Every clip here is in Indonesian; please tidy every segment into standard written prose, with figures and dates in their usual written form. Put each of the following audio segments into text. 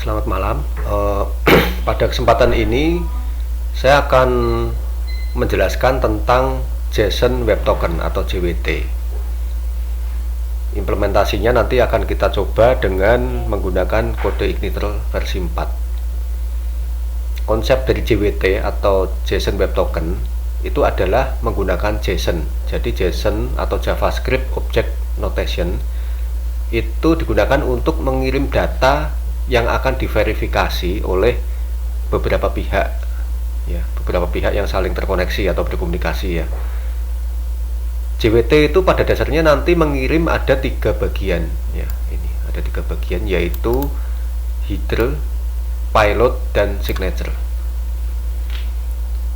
Selamat malam. Pada kesempatan ini saya akan menjelaskan tentang JSON Web Token atau JWT. Implementasinya nanti akan kita coba dengan menggunakan kode Igniter versi 4. Konsep dari JWT atau JSON Web Token itu adalah menggunakan JSON. Jadi JSON atau JavaScript Object Notation itu digunakan untuk mengirim data yang akan diverifikasi oleh beberapa pihak, ya, beberapa pihak yang saling terkoneksi atau berkomunikasi, ya. JWT itu pada dasarnya nanti mengirim ada 3 bagian, ya. Ini ada 3 bagian, yaitu header, payload, dan signature.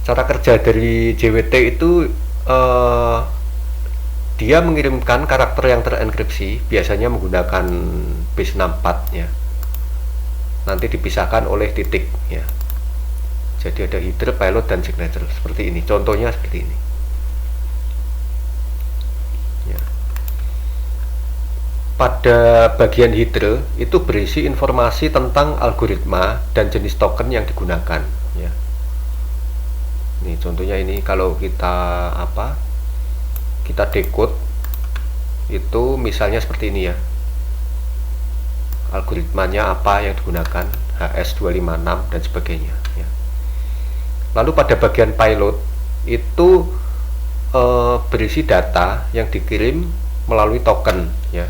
Cara kerja dari JWT itu dia mengirimkan karakter yang terenkripsi, biasanya menggunakan base 64, ya. Nanti dipisahkan oleh titik, ya. Jadi ada header, payload, dan signature seperti ini. Contohnya seperti ini, ya. Pada bagian header itu berisi informasi tentang algoritma dan jenis token yang digunakan, ya. Ini contohnya, ini kalau kita kita decode itu misalnya seperti ini, ya. Algoritmanya apa yang digunakan, HS256 dan sebagainya, ya. Lalu pada bagian payload itu berisi data yang dikirim melalui token, ya.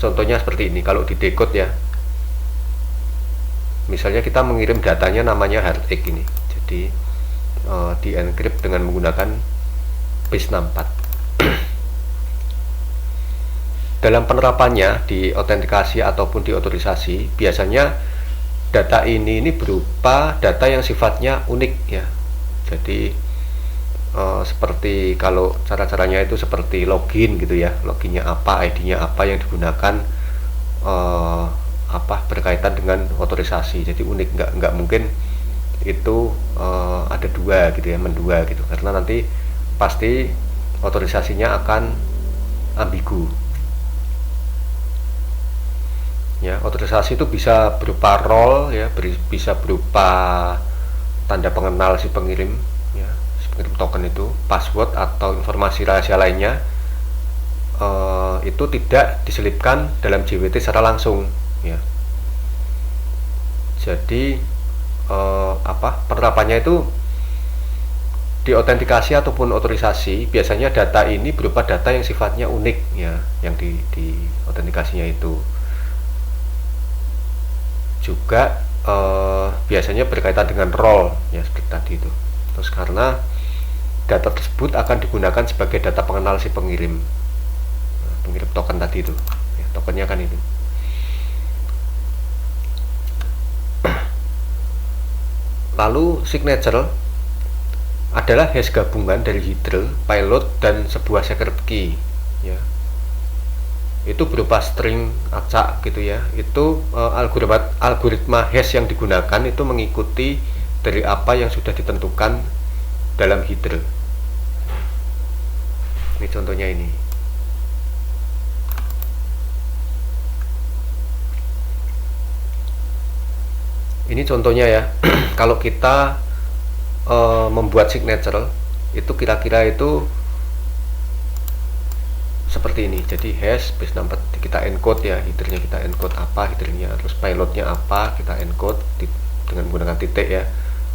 Contohnya seperti ini kalau di decode, ya. Misalnya kita mengirim datanya namanya HeartX ini, jadi di encrypt dengan menggunakan base 64. Dalam penerapannya di autentikasi ataupun di otorisasi, biasanya data ini berupa data yang sifatnya unik, ya. Jadi seperti kalau cara-caranya itu seperti login gitu, ya. Loginnya apa, ID-nya apa yang digunakan berkaitan dengan otorisasi. Jadi unik, nggak mungkin itu ada dua gitu, ya, mendua gitu, karena nanti pasti otorisasinya akan ambigu. Ya, otorisasi itu bisa berupa role, ya, bisa berupa tanda pengenal si pengirim, ya, si pengirim token itu, password atau informasi rahasia lainnya. Itu tidak diselipkan dalam JWT secara langsung, ya. Jadi penerapannya itu di autentikasi ataupun otorisasi, biasanya data ini berupa data yang sifatnya unik, ya, yang di autentikasinya itu. Juga biasanya berkaitan dengan role, ya, seperti tadi itu. Terus karena data tersebut akan digunakan sebagai data pengenal si pengirim, pengirim token tadi itu, ya, tokennya kan itu. Lalu signature adalah hash gabungan dari header, payload, dan sebuah secret key, ya. Itu berupa string acak gitu, ya. Itu algoritma hash yang digunakan itu mengikuti dari apa yang sudah ditentukan dalam header. Ini contohnya ini. Ini contohnya, ya. Kalau kita membuat signature itu kira-kira itu seperti ini. Jadi hash base 64 kita encode, ya, headernya kita encode apa headernya, terus payloadnya apa kita encode dengan menggunakan titik, ya,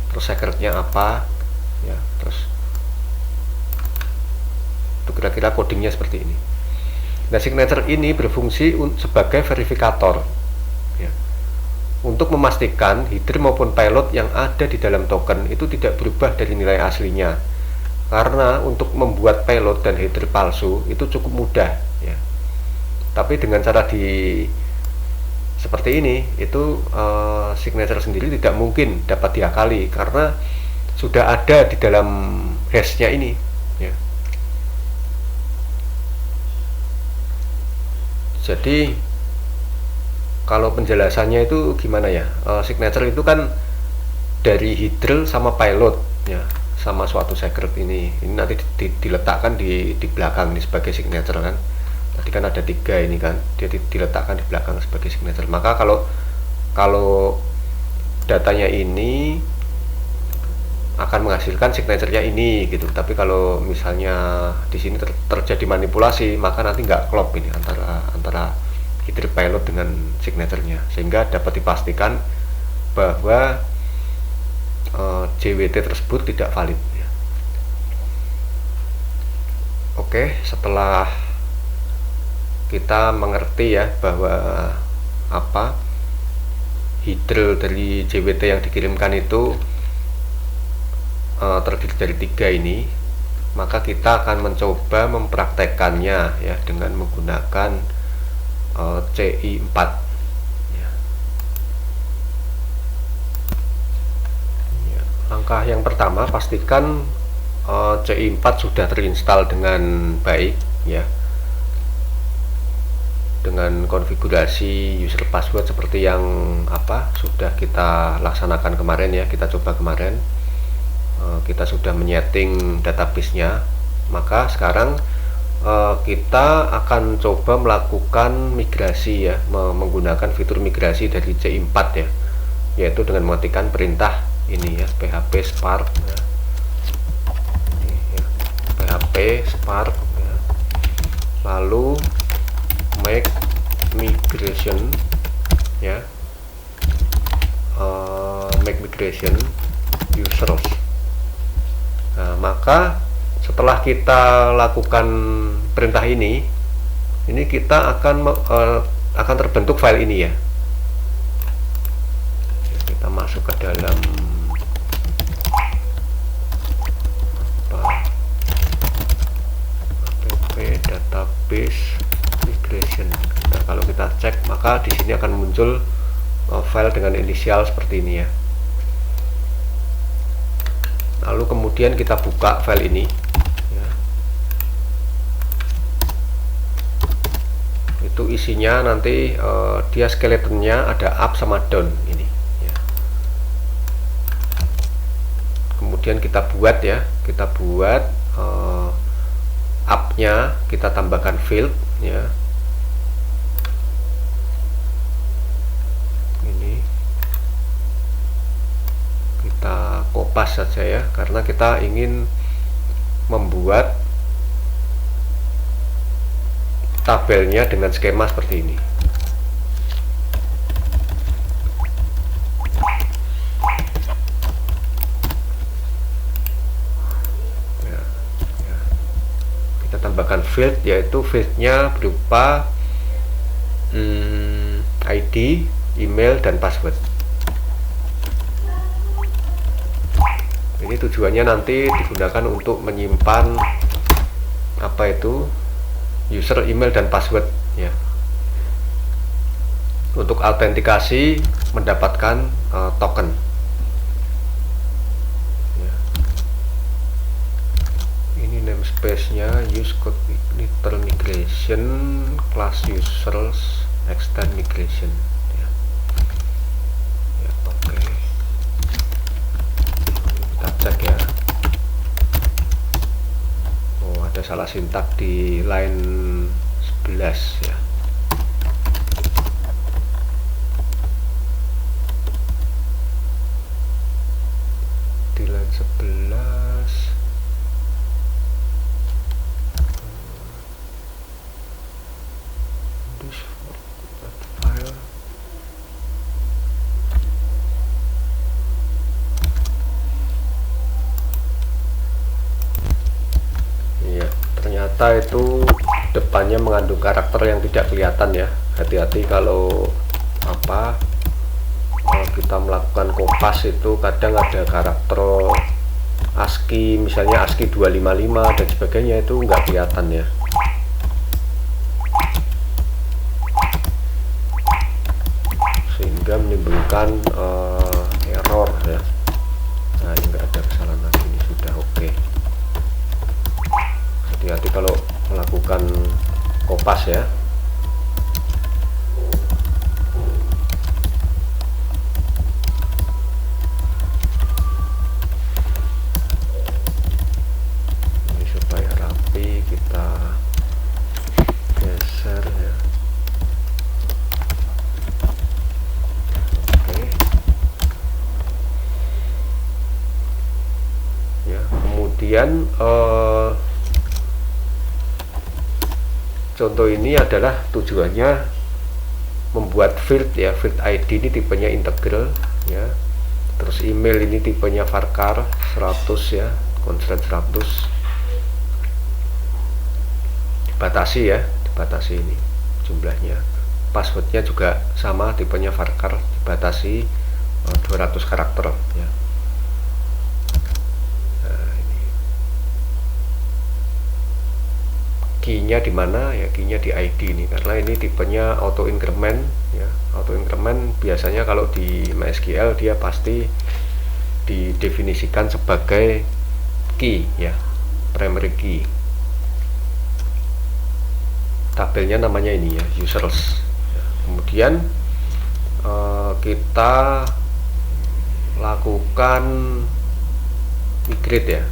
terus secretnya apa, ya, terus itu kira-kira codingnya seperti ini. Nah, signature ini berfungsi sebagai verifikator, ya, untuk memastikan header maupun payload yang ada di dalam token itu tidak berubah dari nilai aslinya. Karena untuk membuat payload dan header palsu itu cukup mudah, ya. Tapi dengan cara seperti ini itu signature sendiri tidak mungkin dapat diakali karena sudah ada di dalam hashnya ini, ya. Jadi kalau penjelasannya itu gimana, ya? Signature itu kan dari header sama payload, ya, sama suatu secret ini nanti diletakkan di belakang ini sebagai signature, kan. Tadi kan ada 3 ini, kan, dia diletakkan di belakang sebagai signature. Maka kalau kalau datanya ini akan menghasilkan signature-nya ini gitu. Tapi kalau misalnya di sini terjadi manipulasi, maka nanti nggak klop ini antara Hydra payload dengan signature-nya, sehingga dapat dipastikan bahwa JWT tersebut tidak valid ya. Oke, setelah kita mengerti ya bahwa Hydra dari JWT yang dikirimkan itu terdiri dari 3 ini, maka kita akan mencoba mempraktekkannya ya dengan menggunakan CI4 ya. Ya, langkah yang pertama, pastikan CI4 sudah terinstall dengan baik ya, dengan konfigurasi user password seperti yang sudah kita laksanakan kemarin ya, kita coba kemarin. Kita sudah menyeting database-nya, maka sekarang kita akan coba melakukan migrasi ya, menggunakan fitur migrasi dari CI4 ya, yaitu dengan mematikan perintah ini ya, php spark ya. Ini, ya, php spark ya. Lalu make migration ya, make migration users. Nah, maka setelah kita lakukan perintah ini kita akan terbentuk file ini ya. Kita masuk ke dalam app database migration. Nah, kalau kita cek, maka di sini akan muncul file dengan inisial seperti ini ya. Lalu kemudian kita buka file ini ya. Itu isinya nanti dia skeletonnya ada up sama down ini ya. Kemudian kita buat ya, up-nya kita tambahkan field ya. Kita kopas saja ya, karena kita ingin membuat tabelnya dengan skema seperti ini. Ya. Kita tambahkan field, yaitu fieldnya berupa ID, email, dan password. Ini tujuannya nanti digunakan untuk menyimpan user, email, dan password ya, untuk autentikasi mendapatkan token ya. Ini namespace-nya use code igniter migration class users extend migration ya. Ya, oke. Kita cek ya. Oh, ada salah sintak di line 11 ya. Di line 11 this file. Iya, ternyata itu depannya mengandung karakter yang tidak kelihatan ya. Hati-hati kalau kita melakukan kopas, itu kadang ada karakter ASCII, misalnya ASCII 255 dan sebagainya, itu nggak kelihatan ya. Sehingga menimbulkan error ya. Nah, ini nggak ada kesalahan lagi, ini sudah oke. Hati-hati kalau melakukan kopas ya. Ini supaya rapi, kita geser ya. kemudian contoh ini adalah tujuannya membuat field ya, field ID ini tipenya integral ya, terus email ini tipenya varchar 100 ya, constraint 100, dibatasi ya, dibatasi ini jumlahnya. Passwordnya juga sama, tipenya varchar, dibatasi 200 karakter ya. Nah, ini key-nya di mana ya, key-nya di ID ini, karena ini tipenya auto increment ya. Auto increment biasanya kalau di MySQL dia pasti didefinisikan sebagai key ya, primary key. Tabelnya namanya ini ya, users ya. Kemudian kita lakukan migrate ya.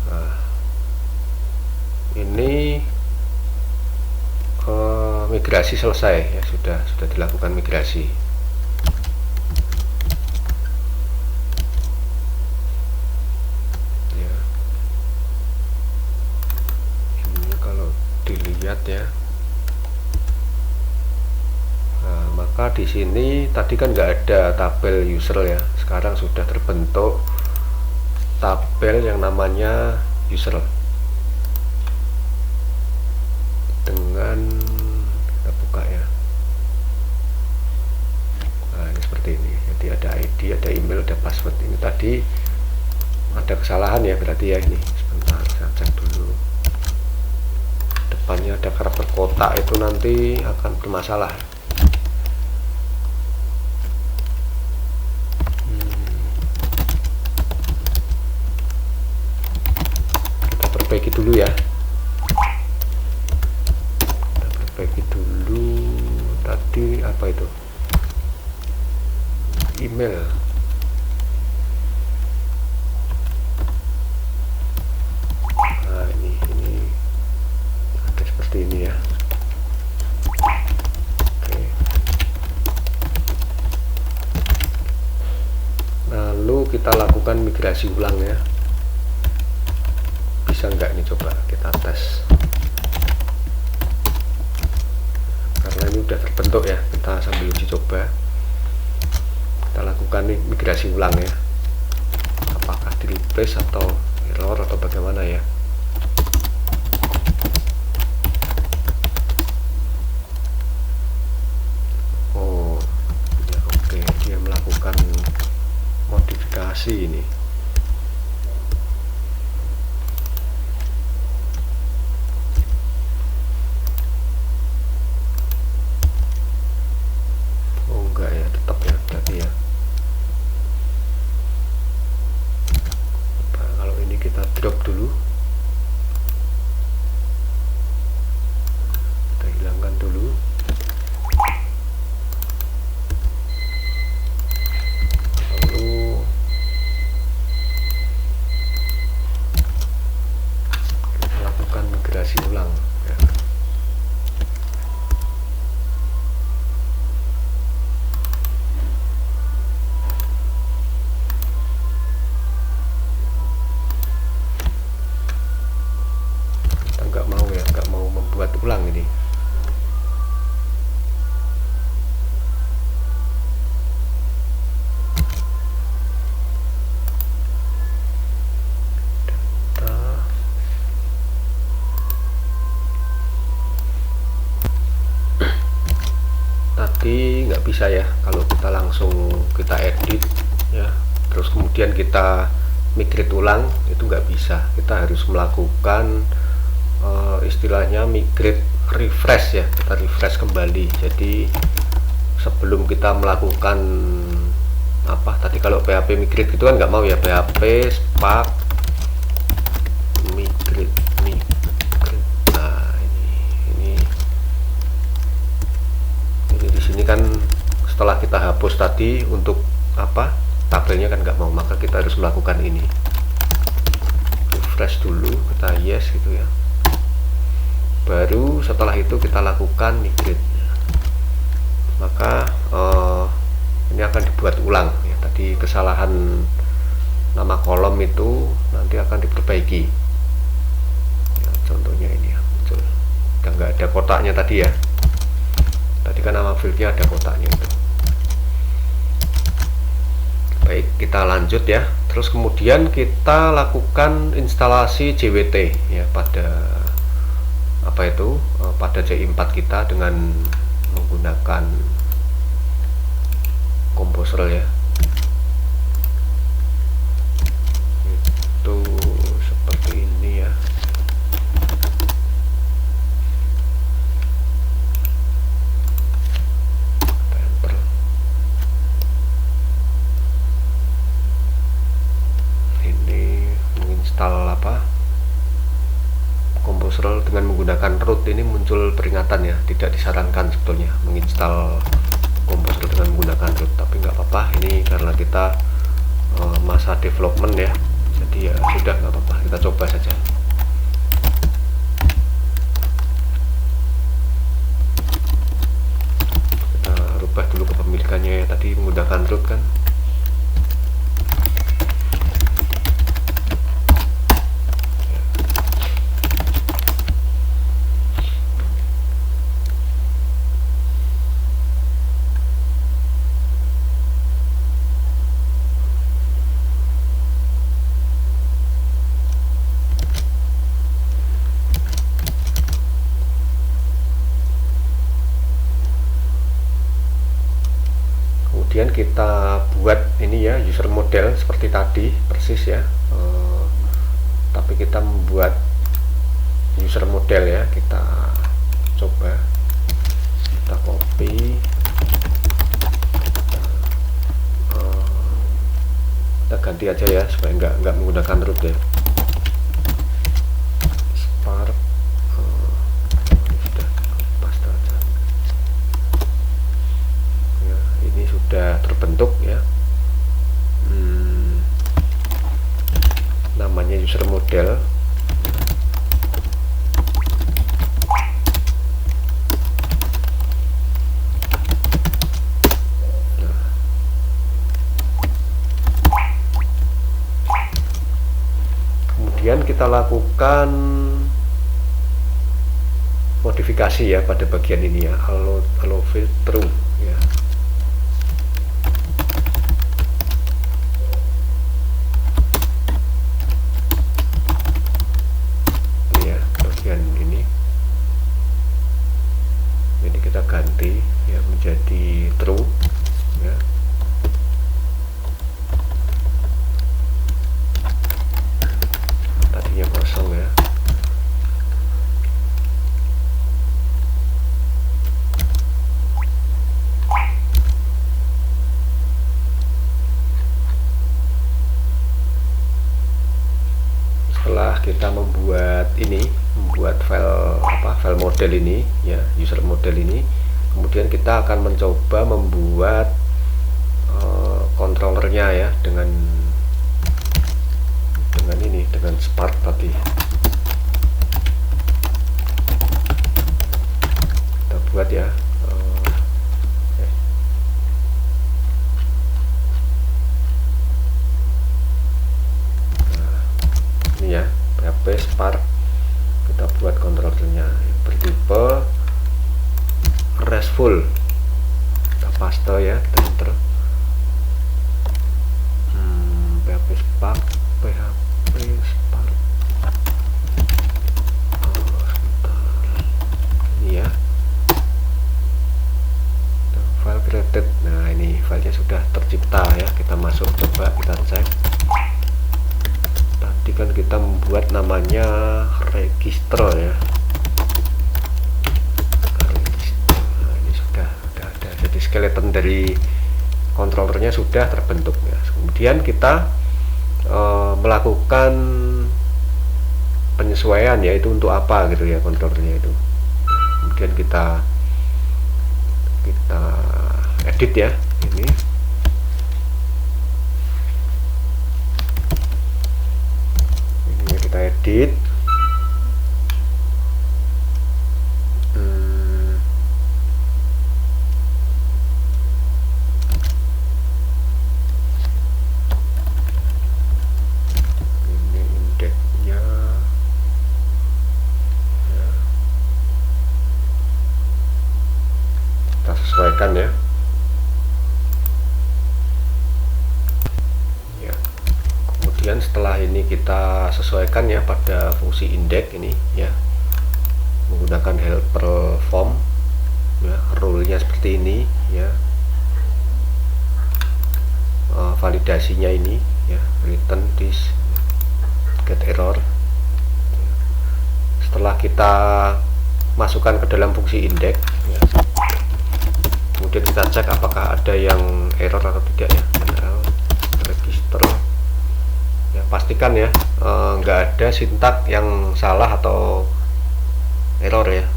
Nah, ini migrasi selesai ya, sudah dilakukan migrasi. Ya. Ini kalau dilihat ya. Nah, maka di sini tadi kan nggak ada tabel user ya. Sekarang sudah terbentuk tabel yang namanya user. Dengan kita buka ya. Nah, ini seperti ini. Jadi ada ID, ada email, ada password. Ini tadi ada kesalahan ya berarti ya ini. Sebentar, saya cek dulu. Depannya ada karakter kotak, itu nanti akan bermasalah. Kita perbaiki dulu ya. Perbaiki dulu. Tadi apa itu? Email. Nah, ini ada seperti ini ya. Oke. Lalu kita lakukan migrasi ulang ya. Bisa nggak ini, coba kita tes. Karena ini udah terbentuk ya, kita sambil uji coba. Kita lakukan nih migrasi ulang ya. Apakah di replace atau error atau bagaimana ya? Oh ya, oke, dia melakukan modifikasi ini. Oh enggak ya, tetap ya berarti ya. Kalau ini kita drop dulu, kita hilangkan dulu. Lalu kita lakukan migrasi ulang ya. Nggak mau membuat ulang ini. Data. Tadi nggak bisa ya kalau kita langsung kita edit ya, terus kemudian kita migrate ulang, itu nggak bisa. Kita harus melakukan istilahnya migrate refresh ya, kita refresh kembali. Jadi sebelum kita melakukan apa tadi, kalau PHP migrate gitu kan nggak mau ya, PHP spark migrate. Nah ini di sini kan setelah kita hapus tadi untuk apa tabelnya kan nggak mau, maka kita harus melakukan ini, refresh dulu, kita yes gitu ya. baru setelah itu kita lakukan migrate. Maka ini akan dibuat ulang ya, tadi kesalahan nama kolom itu nanti akan diperbaiki ya, contohnya ini ya, muncul nggak ada kotaknya tadi ya, tadi kan nama fieldnya ada kotaknya itu. Baik, kita lanjut ya. Terus kemudian kita lakukan instalasi JWT ya pada apa itu pada CI4 kita dengan menggunakan Composer ya. Itu seperti ini ya. Enter. Ini menginstal apa? Composer dengan menggunakan root ini muncul peringatan ya, tidak disarankan sebetulnya menginstal Composer dengan menggunakan root, tapi nggak apa-apa, ini karena kita masa development ya, jadi ya sudah nggak apa-apa, kita coba saja. Kita rubah dulu kepemilikannya ya, tadi menggunakan root kan. Kemudian kita buat ini ya, user model seperti tadi persis ya, tapi kita membuat user model ya, kita coba, kita copy, kita ganti aja ya supaya nggak menggunakan root ya. Spark sudah paste aja ya, ini sudah terbentuk ya, namanya user model. Kemudian kita lakukan modifikasi ya pada bagian ini ya, allow field true ya. Ini ya bagian ini kita ganti ya menjadi true ya. Tadinya kosong ya. Setelah kita membuat file model ini ya, user model ini, kemudian kita akan mencoba membuat controllernya ya dengan Spark tadi. Kita buat ya. Nah, ini ya, PHP Spark. Kita buat controllernya bertipe RESTful. Kita paste ya, kita enter. PHP Spark, PHP Spark. Ini ya. File created. Nah, ini filenya sudah tercipta ya. Kita masuk, coba kita cek. Tadi kan kita membuat namanya register ya. Nah, ini sudah ada. Jadi skeleton dari controllernya sudah terbentuk ya. Kemudian kita melakukan penyesuaian yaitu untuk apa gitu ya controllernya itu. Kemudian kita edit ya ini. Ini kita edit. kemudian setelah ini kita sesuaikan ya pada fungsi index ini ya, menggunakan helper form ya, rule-nya seperti ini ya, validasinya ini ya, return this get error. Setelah kita masukkan ke dalam fungsi index ya, kemudian kita cek apakah ada yang error atau tidak ya, register ya, pastikan ya nggak ada sintak yang salah atau error ya,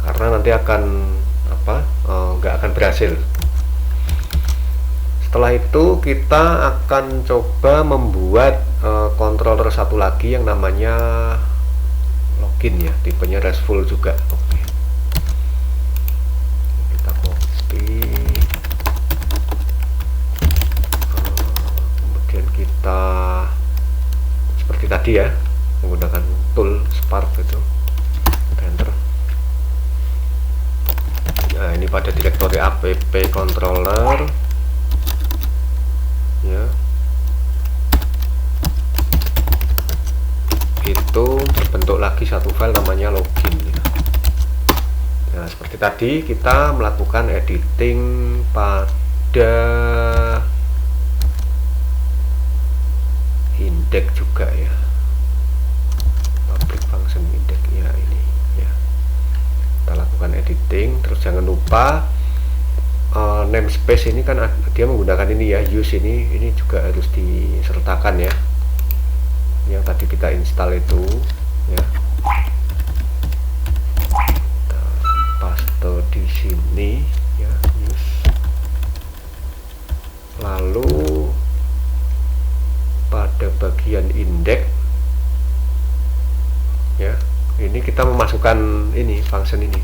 karena nanti akan nggak akan berhasil. Setelah itu kita akan coba membuat controller satu lagi yang namanya login ya, tipenya RESTful juga. Oke, kita copy, kemudian kita seperti tadi ya, menggunakan tool Spark itu, enter. Nah, ini pada direktori app controller ya, itu terbentuk lagi satu file namanya login ya. Nah, seperti tadi kita melakukan editing pada index juga ya, public function index ya, ini ya, kita lakukan editing. Terus jangan lupa namespace ini kan dia menggunakan ini ya, use ini juga harus disertakan ya, yang tadi kita install itu ya, kita paste di sini ya, use. Lalu pada bagian index ya, ini kita memasukkan ini function ini,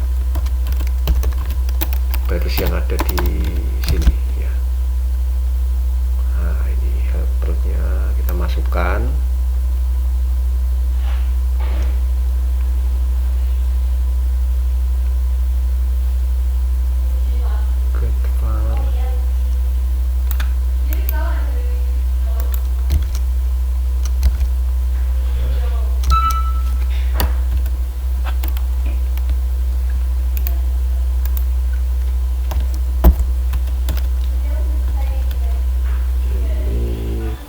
baris yang ada di sini ya. Nah, ini helpernya kita masukkan.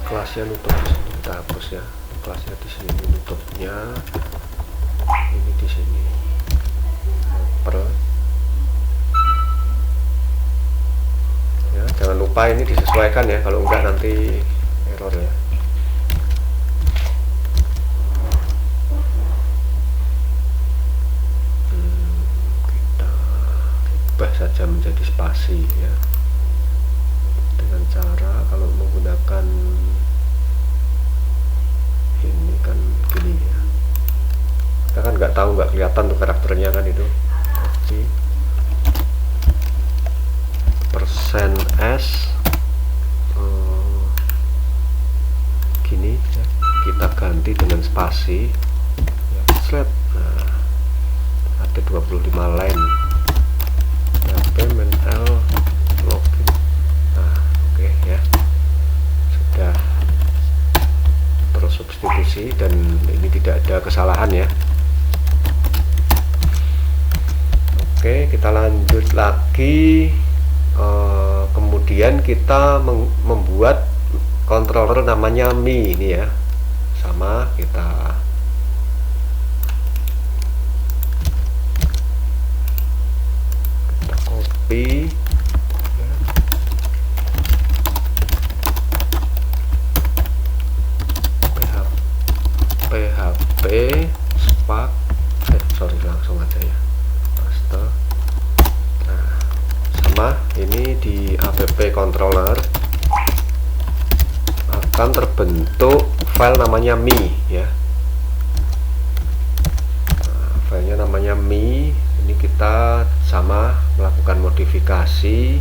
Kelasnya nutup di sini, kita hapus ya, kelasnya di sini, nutupnya ini di sini, helper ya. Jangan lupa ini disesuaikan ya, kalau enggak nanti error ya. Kita ubah saja menjadi spasi ya, dengan cara kalau menggunakan ini kan gini ya, kita kan nggak tahu, nggak kelihatan tuh karakternya kan itu. Oke, %s gini ya, kita ganti dengan spasi ya, slap. Nah, ada 25 line -l login. Nah, oke ya, sudah tersubstitusi dan ini tidak ada kesalahan ya. Oke, kita lanjut lagi. Kemudian kita membuat controller namanya Mi ini ya, sama kita copy ya. PHP Spark sorry, langsung aja ya, paste. Nah, sama ini di app controller akan terbentuk file namanya Mi ya. Nah, filenya namanya Mi, ini kita sama melakukan modifikasi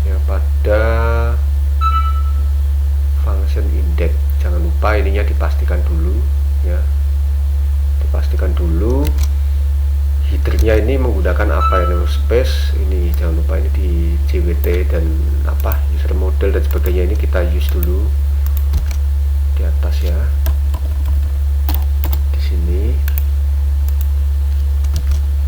ya pada function index. Jangan lupa ininya dipastikan dulu ya, dipastikan dulu headernya ini menggunakan apa ya, namespace ini jangan lupa, ini di JWT dan apa user model dan sebagainya, ini kita use dulu di atas ya, di sini.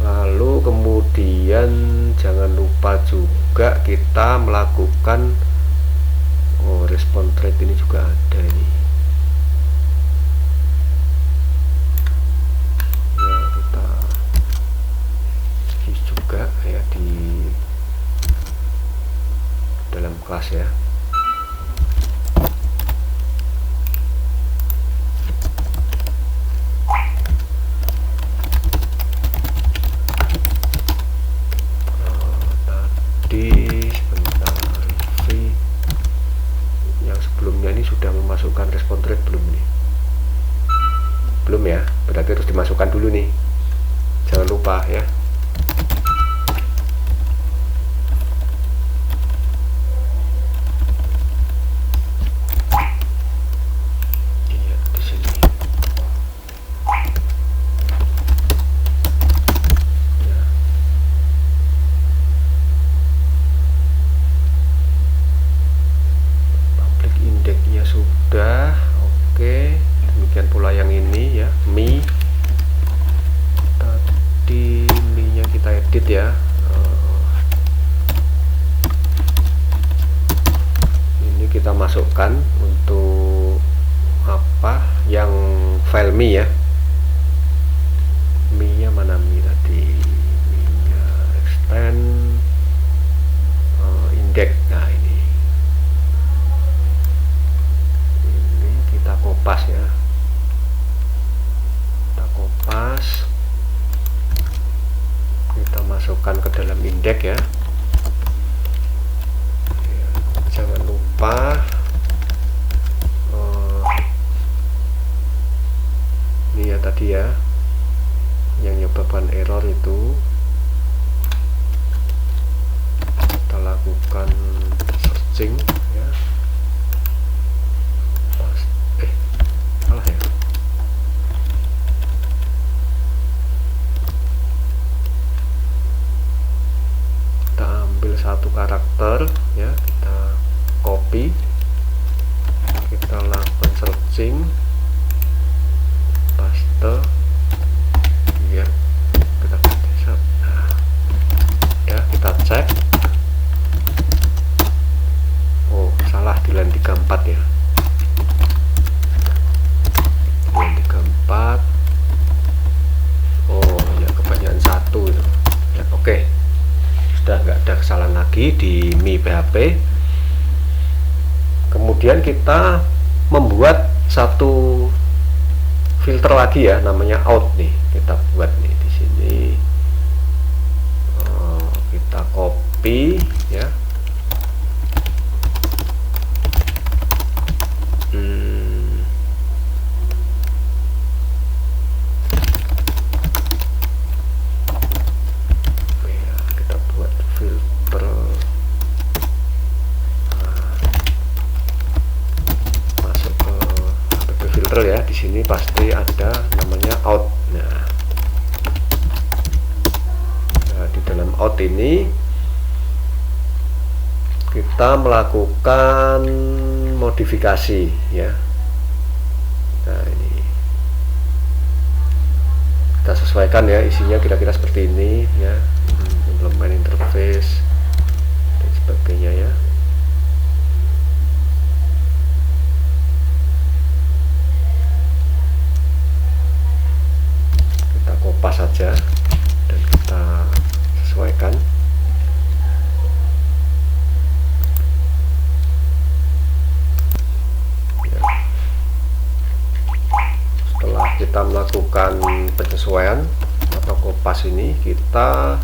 Lalu kemudian jangan lupa juga kita melakukan response rate, ini juga ada ini ya, kita use juga ya di dalam kelas ya. Sebentar, yang sebelumnya ini sudah memasukkan response rate belum nih? Belum ya, berarti harus dimasukkan dulu nih, jangan lupa ya. Iya, di sini. Indexnya sudah oke. Demikian pula yang ini ya, Mi. Tadi Mi nya kita edit ya. Ini kita masukkan untuk apa yang file Mi ya. Mi nya mana Mi tadi? Mi nya extend index. Nah ini kita kopas ya, kita kopas, kita masukkan ke dalam indeks ya. Jangan lupa ini ya tadi ya yang menyebabkan error itu, kita lakukan searching ya. Salah ya, kita ambil satu karakter ya, kita copy, kita lakukan searching, paste ya, kita ya, kita cek. Oh salah, di line 34 ya, line 34. Oh ya, kebanyakan satu itu ya. Oke, sudah nggak ada kesalahan lagi di Mi PHP. Kemudian kita membuat satu filter lagi ya, namanya out nih, kita buat nih di sini. Kita copy ya. Kita buat filter. Masuk ke app filter ya, di sini pasti ada namanya out. Nah, di dalam out ini kita melakukan modifikasi ya. Nah ini kita sesuaikan ya, isinya kira-kira seperti ini ya, implement interface dan sebagainya ya. Kita kopas saja dan kita sesuaikan. Setelah kita melakukan penyesuaian atau kopas ini, kita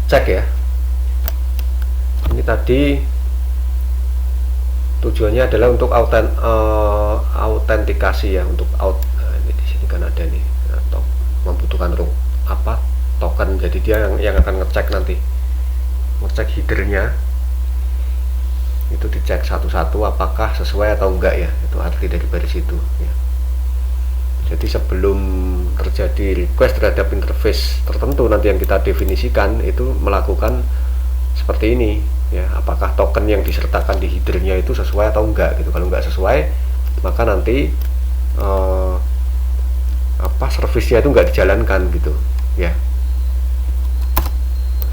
cek ya. Ini tadi tujuannya adalah untuk autentikasi ya, untuk out. Nah, ini di sini kan ada nih, atau membutuhkan token. Jadi dia yang akan ngecek nanti, ngecek headernya itu, dicek satu-satu apakah sesuai atau enggak ya, itu arti dari baris itu ya. Jadi sebelum terjadi request terhadap interface tertentu nanti yang kita definisikan, itu melakukan seperti ini ya, apakah token yang disertakan di headernya itu sesuai atau enggak gitu. Kalau enggak sesuai, maka nanti servisnya itu enggak dijalankan gitu ya.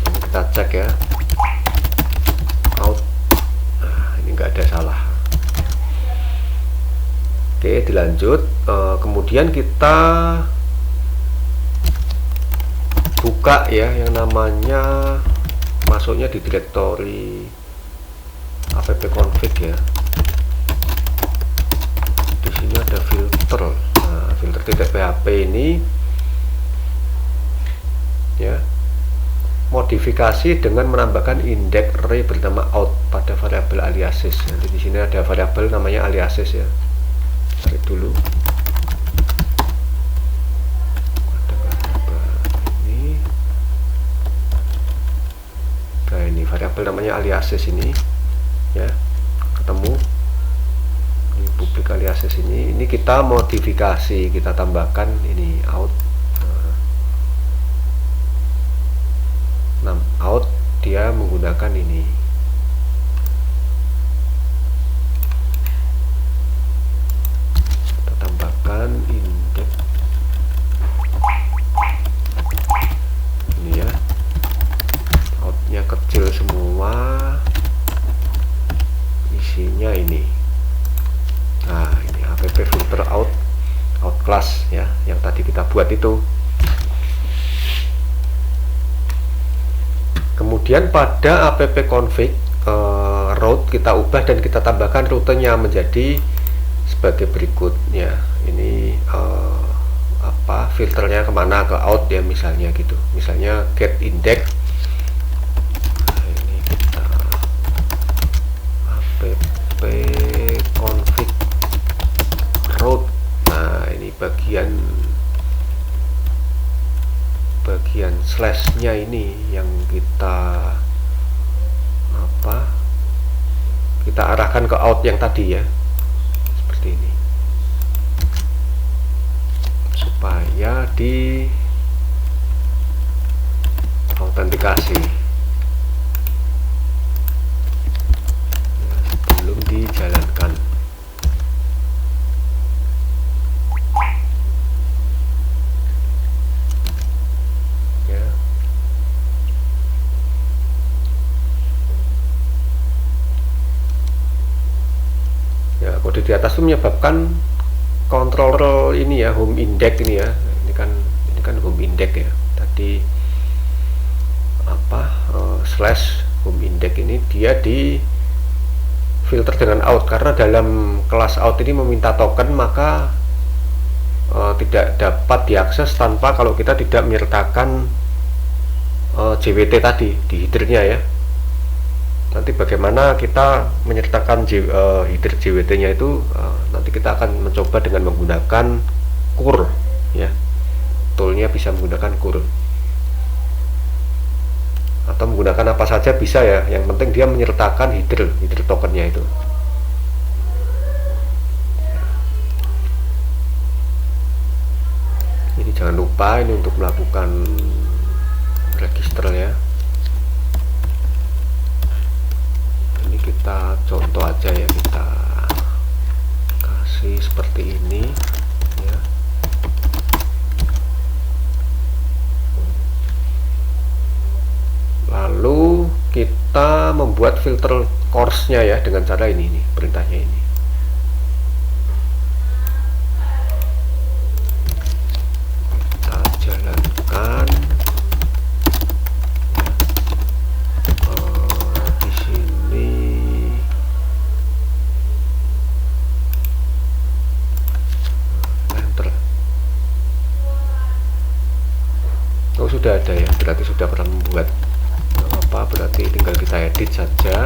Ini kita cek ya, out. Nah, ini enggak ada salah. Oke, dilanjut. Kemudian kita buka ya yang namanya, masuknya di direktori appconfig ya. Di sini ada filter. Nah, filter .php ini ya, modifikasi dengan menambahkan index array bernama out pada variabel aliases. Nanti di sini ada variabel namanya aliases ya. Tarik dulu. Nah, ini variabel namanya aliases ini ya, ketemu ini public aliases ini kita modifikasi, kita tambahkan ini out. Nah, out dia menggunakan ini. Kita tambahkan index ini ya, outnya kecil semua, isinya ini. Nah, ini app filter out class ya, yang tadi kita buat itu. Kemudian pada appconfig route kita ubah dan kita tambahkan rutenya menjadi sebagai berikut ya. Ini filternya kemana, ke out ya misalnya gitu. Misalnya get index. Nah, ini kita appconfig route. Nah, ini bagian slashnya ini yang kita arahkan ke out yang tadi ya, seperti ini, supaya di autentikasi ya, sebelum dijalankan. Kode di atas itu menyebabkan controller ini ya, home index ini ya. Ini kan home index ya. Tadi slash home index ini dia di filter dengan out, karena dalam kelas out ini meminta token, maka tidak dapat diakses tanpa kalau kita tidak menyertakan JWT tadi di headernya ya. Nanti bagaimana kita menyertakan header JWT-nya itu, nanti kita akan mencoba dengan menggunakan curl ya. Toolnya bisa menggunakan curl atau menggunakan apa saja bisa ya, yang penting dia menyertakan header tokennya itu. Ini jangan lupa ini untuk melakukan register ya. Kita contoh aja ya, kita kasih seperti ini ya. Lalu kita membuat filter course-nya ya dengan cara ini nih, perintahnya ini. Kita jalankan. Sudah ada ya, berarti sudah pernah membuat. Berarti tinggal kita edit saja.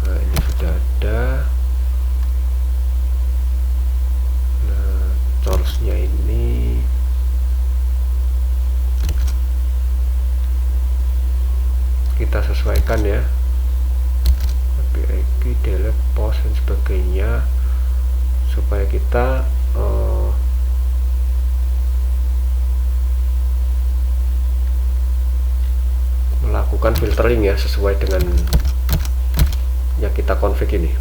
Nah, ini sudah ada. Nah, source-nya ini kita sesuaikan ya, PIP, delete, post dan sebagainya, supaya kita melakukan filtering ya sesuai dengan yang kita config ini.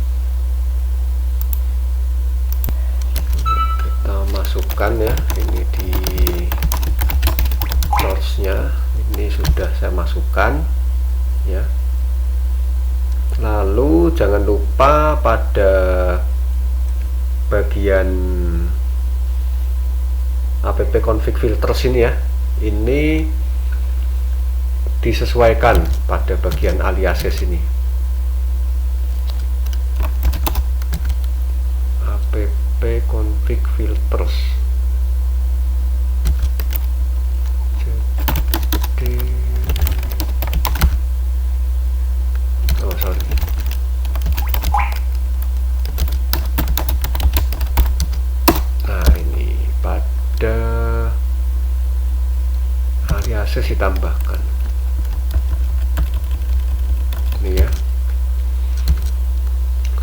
Kita masukkan ya, ini di source-nya ini sudah saya masukkan ya. Lalu jangan lupa pada bagian app config filters ini ya, ini disesuaikan pada bagian aliases ini. App config filters. Jadi, oh sorry. Nah ini pada aliases ditambahkan. Ini ya,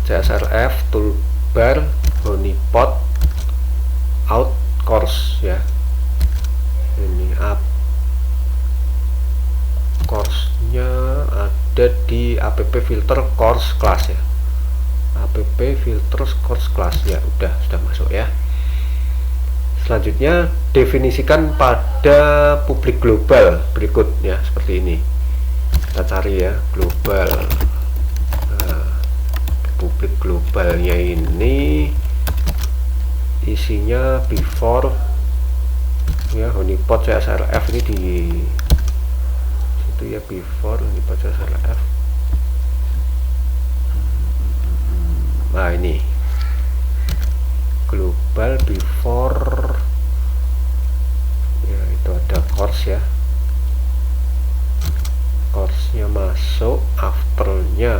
CSRF toolbar honeypot out course ya. Ini up course-nya ada di app filter course class ya. App filters course class ya, sudah masuk ya. Selanjutnya definisikan pada publik global berikut ya, seperti ini. Kita cari ya global. Nah, publik globalnya ini isinya before ya, honeypot CSRF ini di situ ya, before honeypot CSRF. Nah ini global before ya, itu ada course ya, course-nya masuk, afternya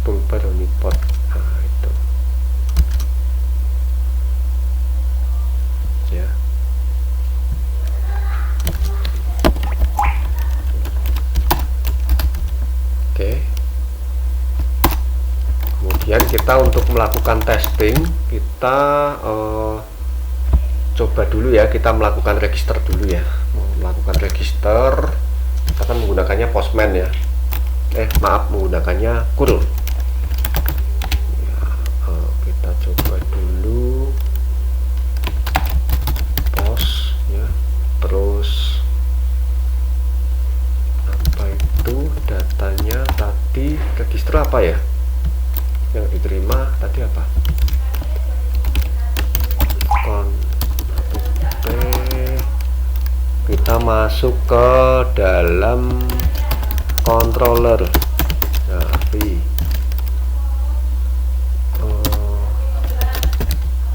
toolbar honeypot. Nah itu ya. Oke, kemudian kita untuk melakukan testing, kita coba dulu ya, kita melakukan register dulu ya. Melakukan register, kita kan menggunakannya Postman ya, menggunakannya curl ya. Kita coba dulu post ya, terus apa itu datanya tadi, register apa ya yang diterima tadi, apa kita masuk ke dalam controller. Nah,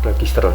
register